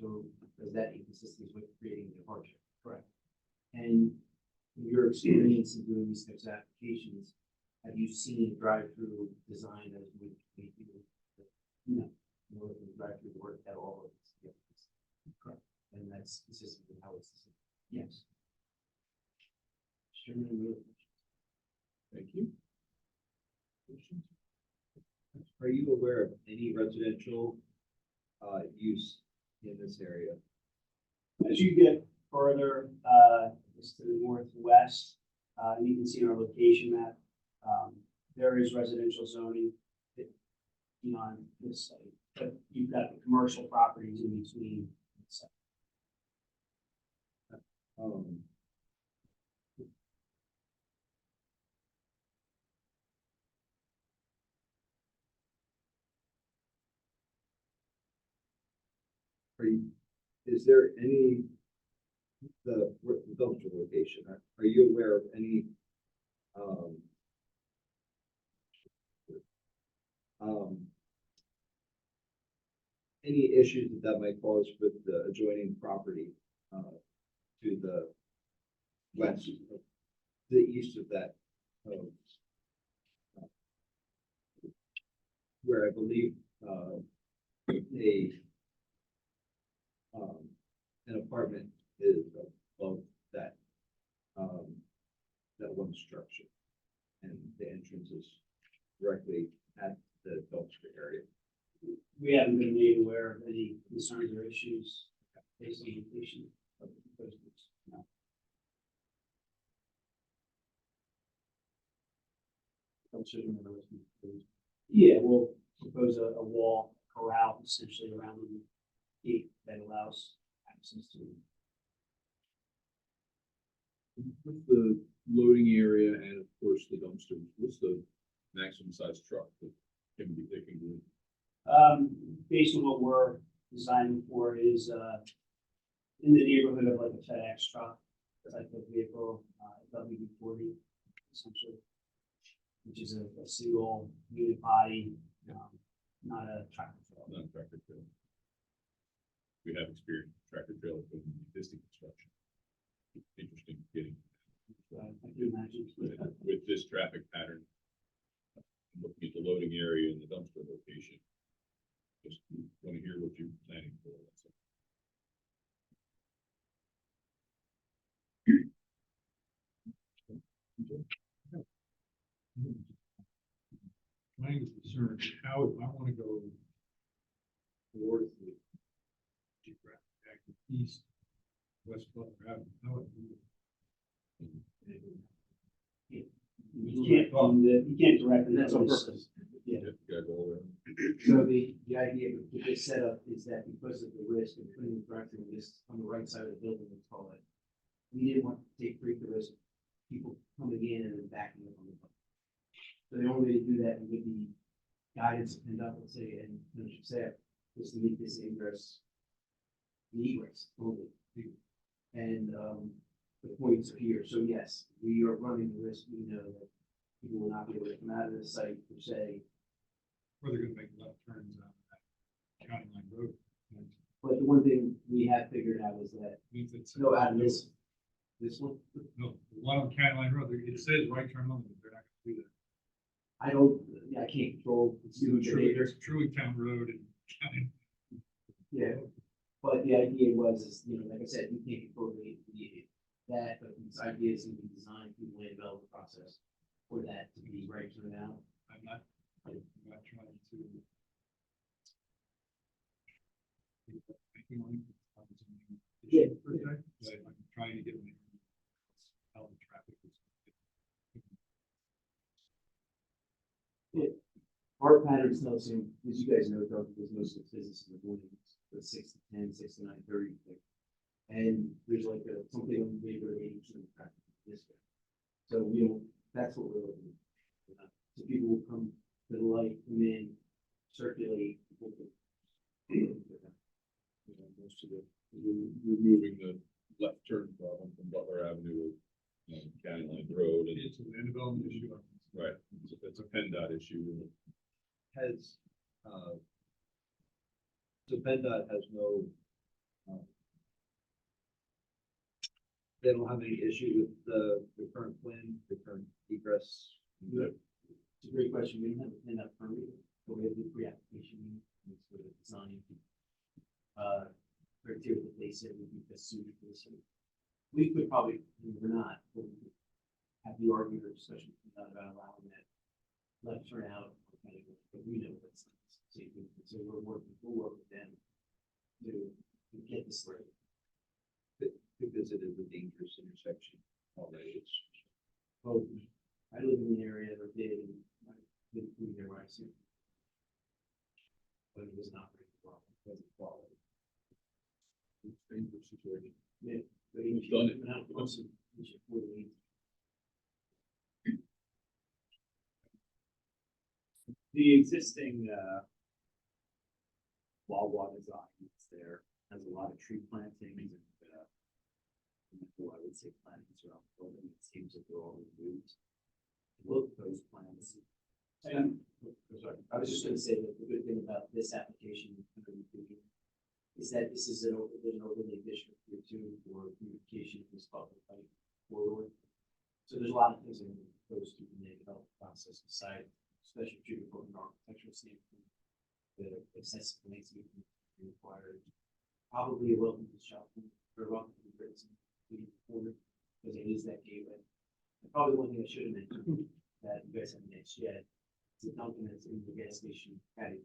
So does that inconsistency is what creating the hardship? Correct. And in your experience in doing these types of applications, have you seen a drive-through design that would make you? No. In order for the drive-through to work at all? Correct. And that's consistent with how it's designed. Yes. Chairman, any other questions? Thank you. Questions? Are you aware of any residential use in this area? As you get further just to the northwest, you can see our location map. There is residential zoning beyond this site, but you've got the commercial properties in between. Is there any, the dumpster location, are you aware of any any issues that might cause with the adjoining property to the west, the east of that, where I believe an apartment is above that that one structure, and the entrance is directly at the dumpster area. We haven't been made aware of any concerns or issues based on the location of the proposed use. No. Yeah, we'll propose a wall corral essentially around the gate that allows access to. With the loading area and of course the dumpsters, what's the maximum size truck that can be taken in? Based on what we're designing for is in the neighborhood of like a FedEx truck. type of vehicle, WD-40, essentially, which is a single unit body, not a tractor trailer. Not tractor trailer. We have experience with tractor trailer with existing construction. Interesting getting I do imagine. with this traffic pattern. Looking at the loading area and the dumpster location. Just want to hear what you're planning for. That's all. My concern is how, if I want to go towards the geographic active east, west Butler Avenue, how would I do it? You can't direct it. That's on purpose. Yeah. You guys all there? So the idea with this setup is that because of the risk of putting the director on this, on the right side of the building, let's call it, we didn't want to take the risk of people coming in and then backing up on the building. So the only way to do that with the guidance of PennDOT, let's say, and Township staff, was to meet this ingress, the egress only. And, the points are here. So yes, we are running the risk. We know that people will not be able to come out of the site per se. Or they're gonna make left turns on that County Line Road. And But the one thing we have figured out is that means it's. go out of this one. No, the one on County Line Road, it says right turn only, but they're not gonna do that. I can't control. It's human Truly, behavior. there's Truly Town Road and County. Yeah. But the idea was, is, like I said, we can't control that, but this idea is to be designed through the land development process for that to be right turned out. I'm not trying to. Yeah. But I'm trying to get my. How the traffic is. Our patterns tell us, as you guys know, Doug, because most of the businesses are going from 6 to 10, 6 to 9:30. And there's like something on the neighborhood 80% of traffic this way. So that's what we're looking at. So people will come to the light, come in, circulate. Most of the, removing the left turn problem from Butler Avenue to County Line Road and It's a land development issue. right, it's a PennDOT issue. Has, so PennDOT has no, they don't have any issue with the current plan, the current egress. It's a great question. We don't have a PennDOT permit, but we have the pre-application, meeting for the design. Criteria that they said would be best suited for this. We could probably, we're not, but we could have the argument or discussion about allowing that left turn out, but we know that's not safe. So we'll work with them to get this right. Who visited the dangerous intersection already? Oh, I live in the area that did, and I've been through there where I see. But it was not very well, it wasn't quality. It's a dangerous situation. Yeah. But We've done it. We should really. The existing, Wawa design that's there has a lot of tree plantings and, I would say plantings around the building. It seems that they're all removed. Look, those plants. And I was just gonna say that the good thing about this application is that this is an overlay district here too for communication in this public corridor. So there's a lot of things that goes through the development process beside, especially from an architectural standpoint. The accessibility required, probably a welcome to shopping, or welcome to the corner, because it is that gateway. And probably one thing I should have mentioned that you guys haven't mentioned yet. It's a Dunkin' that's in the gas station patio.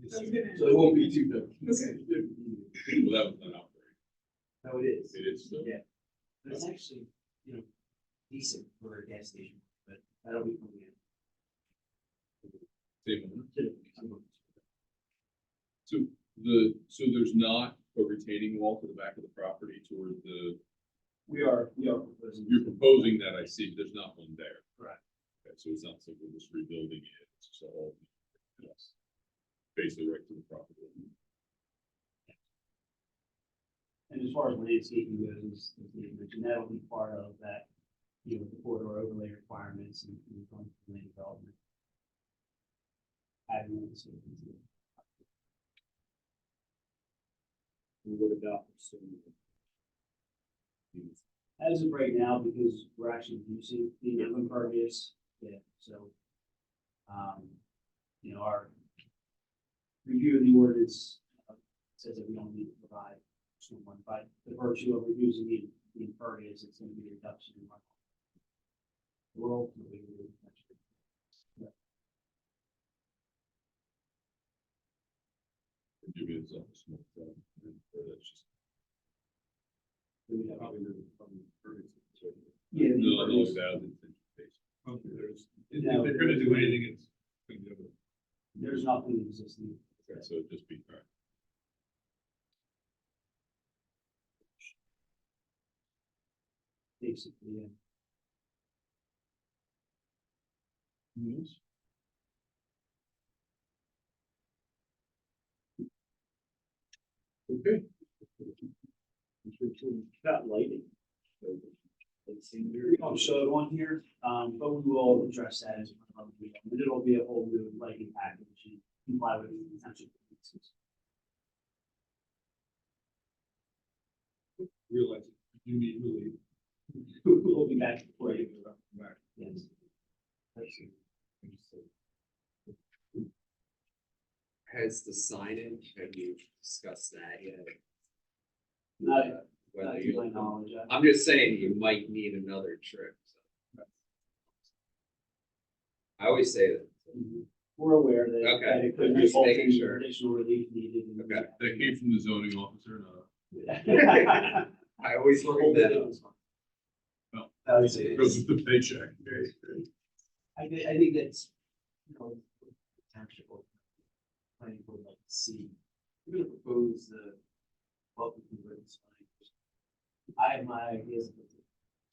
So it won't be too big. Well, that was not operating. No, it is. It is, so. Yeah. But it's actually, decent for a gas station, but that'll be coming Same one. in. So there's not a retaining wall to the back of the property toward the, We are proposing. you're proposing that, I see, but there's not one there. Correct. Okay, so it's not like we're just rebuilding it, it's just all, yes, basically right to the property. And And as far as landscaping goes, as Dave mentioned, that'll be part of that, you know, the corridor overlay requirements and from land development. Adding landscaping to it. What about pursuing? As of right now, because we're actually using the impervious, yeah, so. You know, our review of the ordinance says that we don't need to provide someone, but the virtue of reducing the impervious, it's gonna be a reduction in runoff. We're ultimately. Maybe it's on the small side, or that's just. Yeah. the No, impervious- that was intention-based. Okay, there's, No, if they're gonna do anything, it's gonna be able to. There's nothing existing. Okay, so it'd just be, all right. Basically, yeah. Yes. Okay. Got lighting. We don't show it on here, but we will address that as part of the, but it'll be a whole new lighting package and comply with the potential. Realize you need relief. We'll be back for you. Back. Yes. Has the signage, have you discussed that yet? Not, Whether not to you, my knowledge. I'm just saying you might need another trip. So. I always say that. We're aware that. Okay. that it could Just result making in sure. additional relief needed. and- Okay. That came from the zoning officer, not. I always look at that. I would say It goes with the paycheck. I think that's, you know, township or planning board like to see. We're gonna propose the welcome to the sign. I have my ideas of what the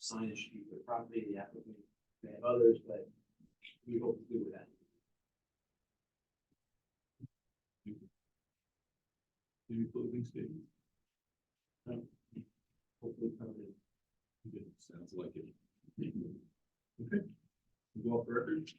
signage should be for the property, the applicant, they have others, but we hope to do with that. Any closing statement? Hopefully, probably. Good, sounds like it. Okay. Go off the record.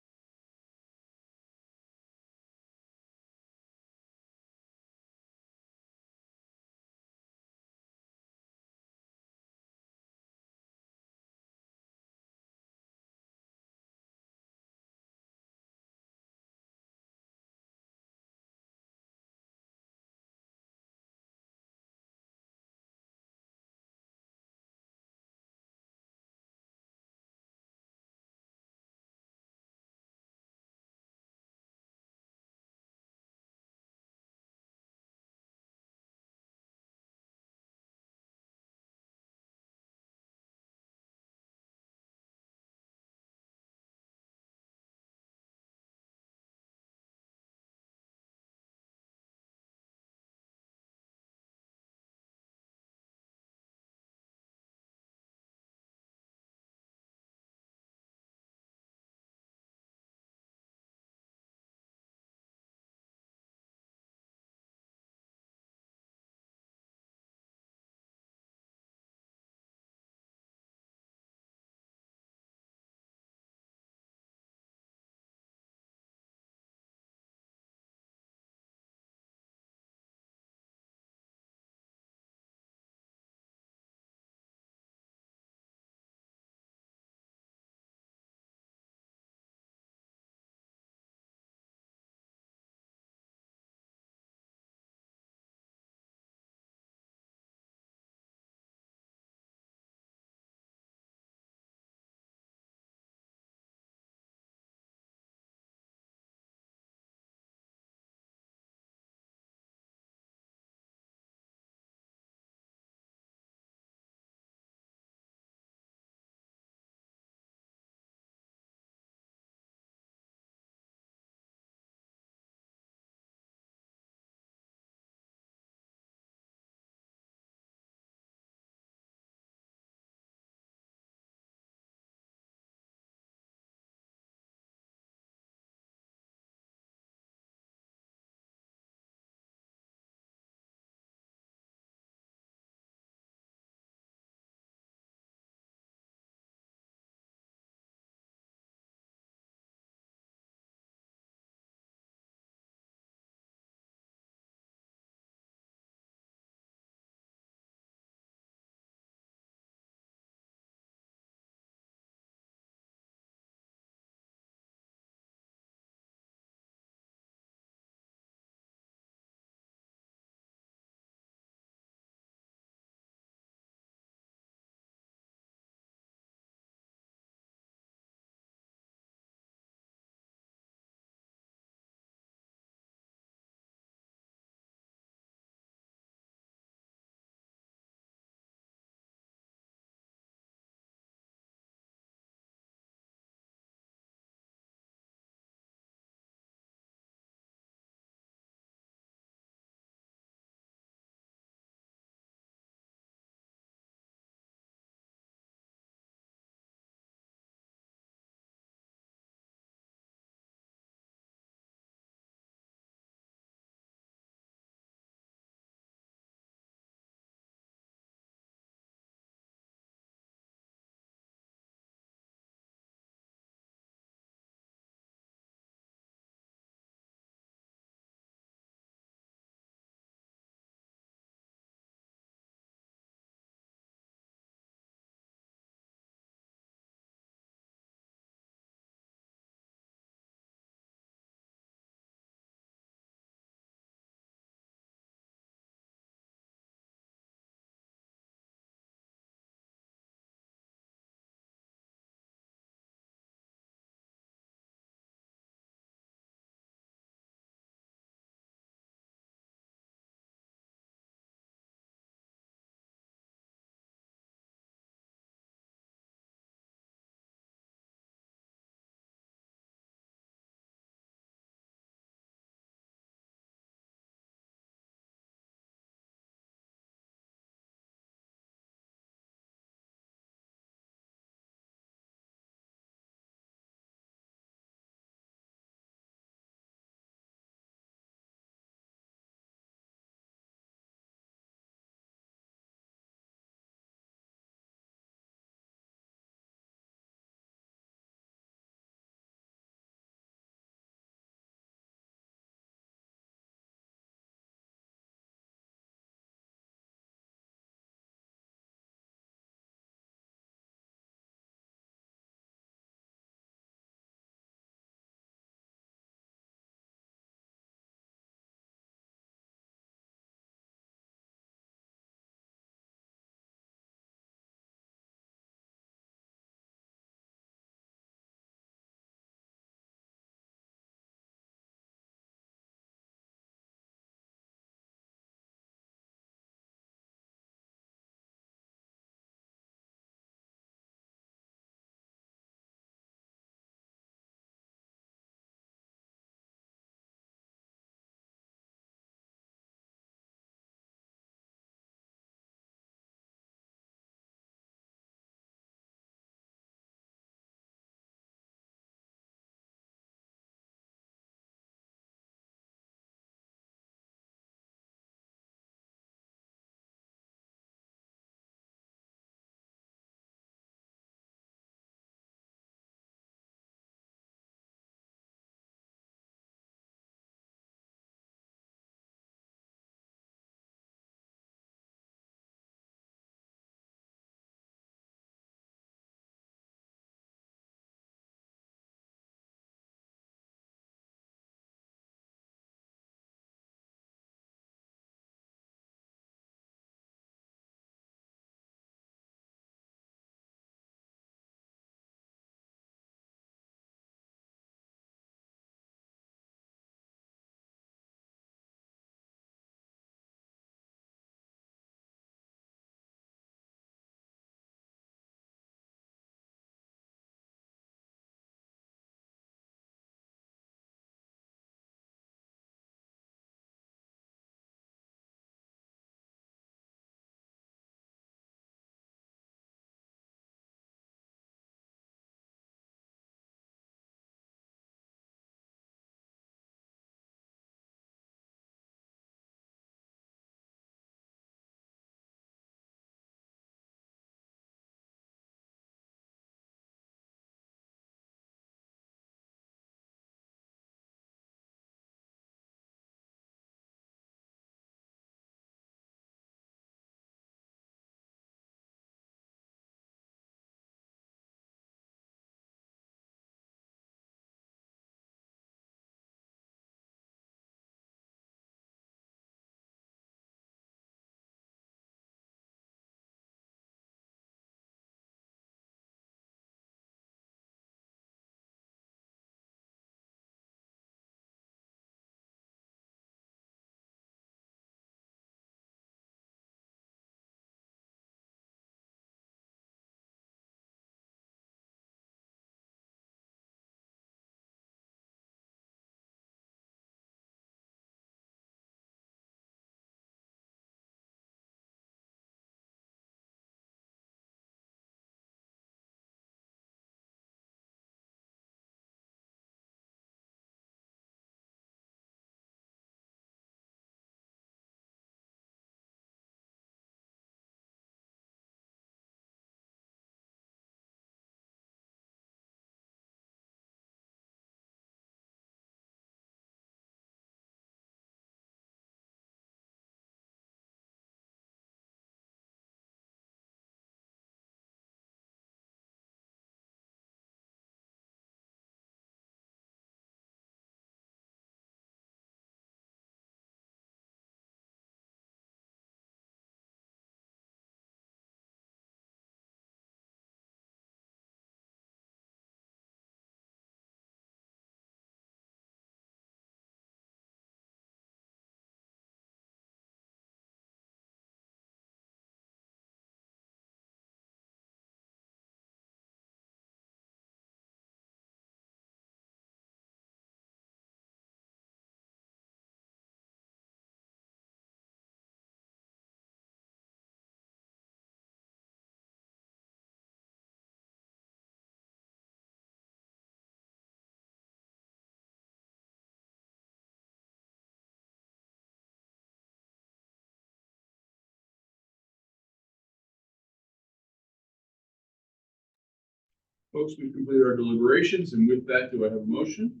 Folks, we've completed our deliberations, and with that, do I have a motion?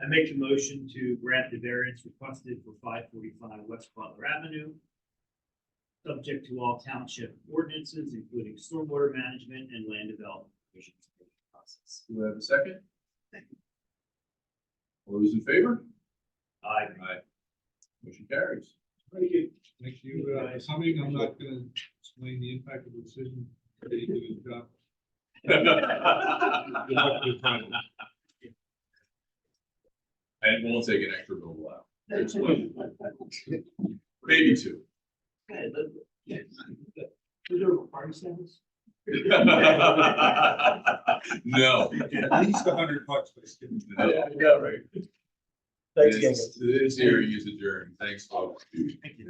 I make a motion to grant the variance requested for 545 West Butler Avenue, subject to all township ordinances, including stormwater management and land development provisions for the process. Do I have a second? All those in favor? Aye. Aye. Motion carries. Thank you. Thank you, for coming. I'm not gonna explain the impact of the decision. They did a good job. Good luck with your project. And we'll take an extra bill out. Maybe two. Is there a party status? No. At least $100 by skipping. Yeah, right. Thanks, This hearing is adjourned. Thanks, folks. Thank you.